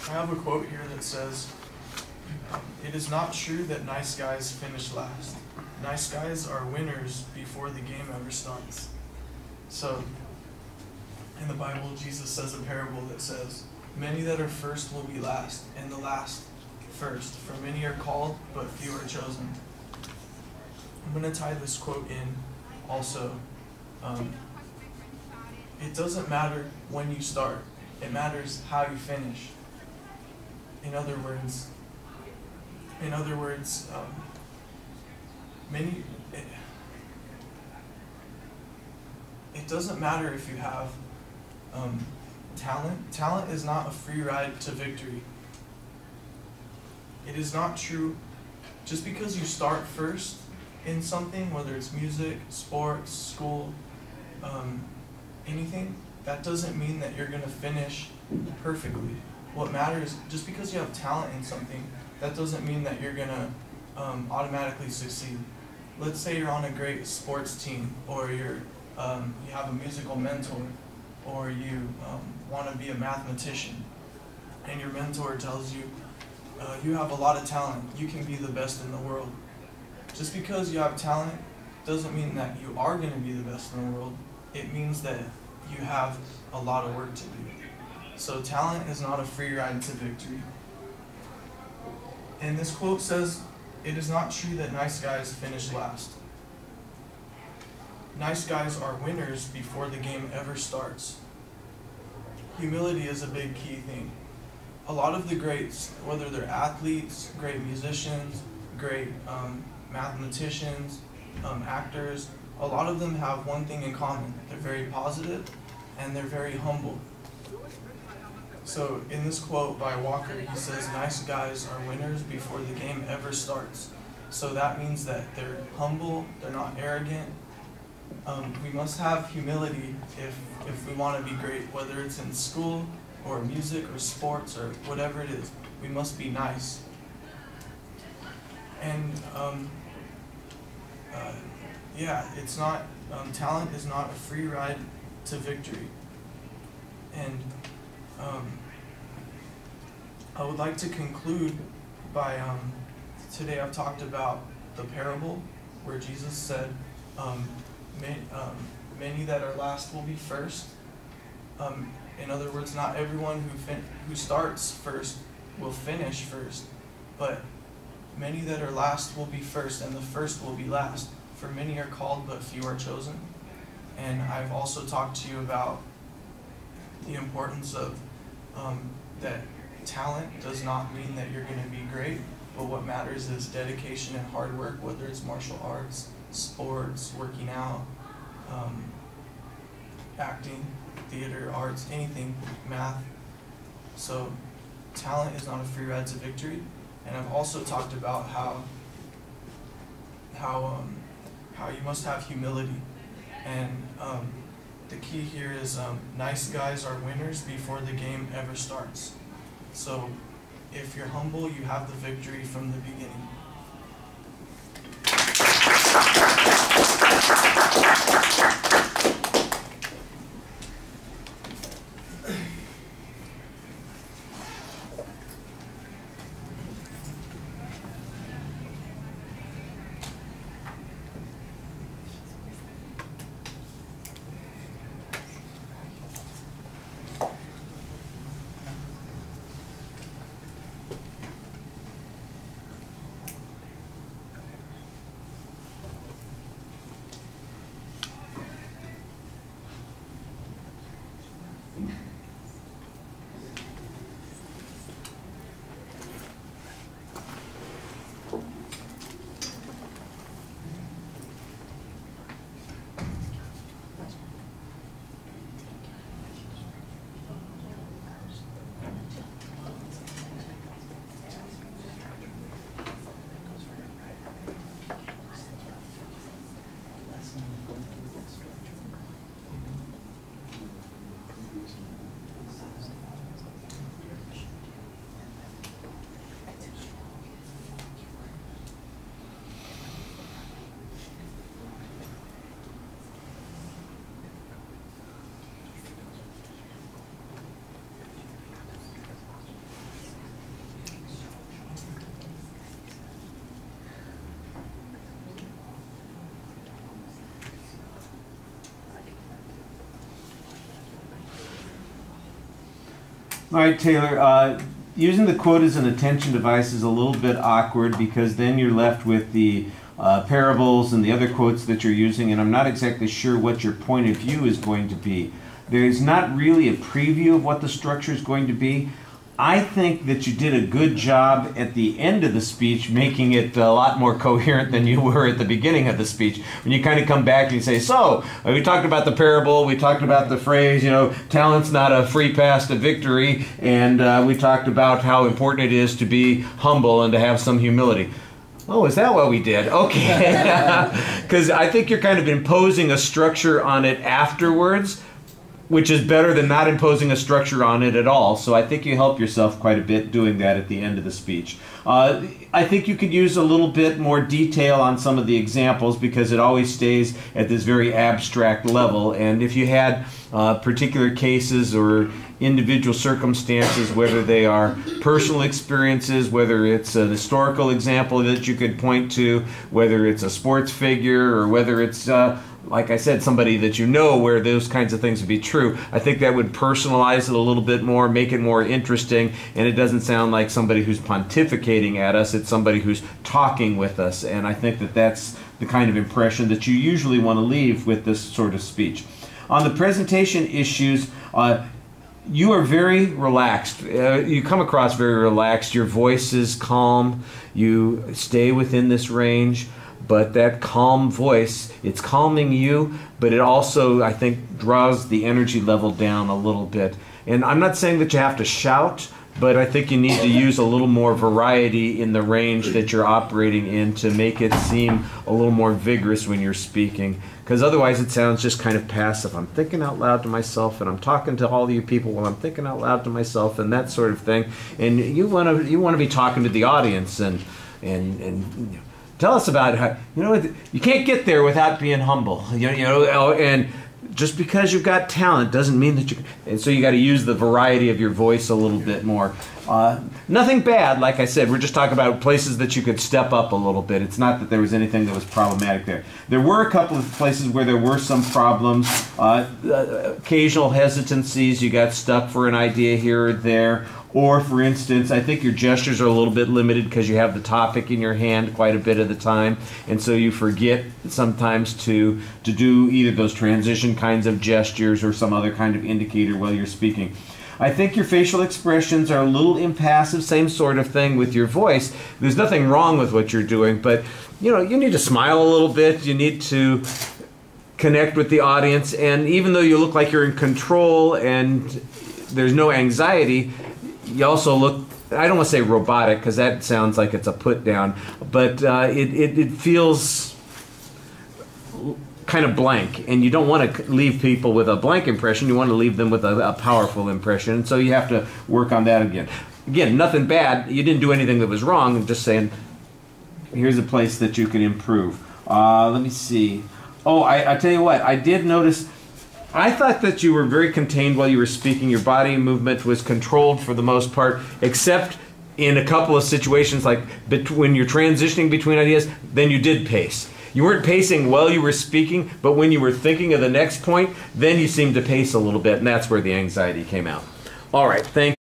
I have a quote here that says, "It is not true that nice guys finish last. Nice guys are winners before the game ever starts." So, in the Bible, Jesus says a parable that says, "Many that are first will be last, and the last first. For many are called, but few are chosen." I'm going to tie this quote in also. It doesn't matter when you start. It matters how you finish. In other words, it doesn't matter if you have talent. Talent is not a free ride to victory. It is not true just because you start first in something, whether it's music, sports, school, anything, that doesn't mean that you're going to finish perfectly. What matters, just because you have talent in something, that doesn't mean that you're going to automatically succeed. Let's say you're on a great sports team, or you have a musical mentor, or you want to be a mathematician, and your mentor tells you, you have a lot of talent, you can be the best in the world. Just because you have talent doesn't mean that you are going to be the best in the world. It means that you have a lot of work to do. So talent is not a free ride to victory. And this quote says, "It is not true that nice guys finish last. Nice guys are winners before the game ever starts." Humility is a big key thing. A lot of the greats, whether they're athletes, great musicians, great mathematicians, actors, a lot of them have one thing in common. They're very positive and they're very humble. So in this quote by Walker, he says, "Nice guys are winners before the game ever starts." So that means that they're humble, they're not arrogant. We must have humility if we want to be great, whether it's in school or music or sports or whatever it is. We must be nice. And it's not, talent is not a free ride to victory. And I would like to conclude by, today I've talked about the parable where Jesus said, many that are last will be first. In other words, not everyone who starts first will finish first, but many that are last will be first, and the first will be last. For many are called, but few are chosen. And I've also talked to you about the importance of that talent does not mean that you're going to be great, but what matters is dedication and hard work, whether it's martial arts, sports, working out, acting, theater, arts, anything, math. So talent is not a free ride to victory. And I've also talked about how you must have humility. And the key here is nice guys are winners before the game ever starts. So if you're humble, you have the victory from the beginning. All right, Taylor. Using the quote as an attention device is a little bit awkward because then you're left with the parables and the other quotes that you're using, and I'm not exactly sure what your point of view is going to be. There's not really a preview of what the structure is going to be. I think that you did a good job at the end of the speech making it a lot more coherent than you were at the beginning of the speech. When you kind of come back and you say, so, we talked about the parable, we talked about the phrase, talent's not a free pass to victory, and we talked about how important it is to be humble and to have some humility. Oh, is that what we did? Okay. Because I think you're kind of imposing a structure on it afterwards, which is better than not imposing a structure on it at all. So I think you help yourself quite a bit doing that at the end of the speech. I think you could use a little bit more detail on some of the examples because it always stays at this very abstract level. And if you had particular cases or individual circumstances, whether they are personal experiences, whether it's an historical example that you could point to, whether it's a sports figure, or whether it's like I said, somebody that you know where those kinds of things would be true, I think that would personalize it a little bit more, make it more interesting, and it doesn't sound like somebody who's pontificating at us, it's somebody who's talking with us, and I think that that's the kind of impression that you usually want to leave with this sort of speech. On the presentation issues, you are very relaxed. You come across very relaxed. Your voice is calm. You stay within this range. But that calm voice, it's calming you, but it also, I think, draws the energy level down a little bit. And I'm not saying that you have to shout, but I think you need to use a little more variety in the range that you're operating in to make it seem a little more vigorous when you're speaking. Because otherwise it sounds just kind of passive. I'm thinking out loud to myself, and I'm talking to all of you people while I'm thinking out loud to myself, and that sort of thing. And you want to be talking to the audience and tell us about how, you can't get there without being humble, and just because you've got talent doesn't mean that and so you got to use the variety of your voice a little bit more. Nothing bad, like I said, we're just talking about places that you could step up a little bit. It's not that there was anything that was problematic there. There were a couple of places where there were some problems, occasional hesitancies, you got stuck for an idea here or there. Or, for instance, I think your gestures are a little bit limited because you have the topic in your hand quite a bit of the time, and so you forget sometimes to do either those transition kinds of gestures or some other kind of indicator while you're speaking. I think your facial expressions are a little impassive, same sort of thing with your voice. There's nothing wrong with what you're doing, but you need to smile a little bit, you need to connect with the audience, and even though you look like you're in control and there's no anxiety, you also look, I don't want to say robotic because that sounds like it's a put down, but it feels kind of blank, and you don't want to leave people with a blank impression, you want to leave them with a powerful impression, and so you have to work on that again. Again, nothing bad, you didn't do anything that was wrong, I'm just saying here's a place that you can improve. Let me see. Oh, I tell you what, I did notice, I thought that you were very contained while you were speaking. Your body movement was controlled for the most part, except in a couple of situations like when you're transitioning between ideas, then you did pace. You weren't pacing while you were speaking, but when you were thinking of the next point, then you seemed to pace a little bit, and that's where the anxiety came out. All right, thank you.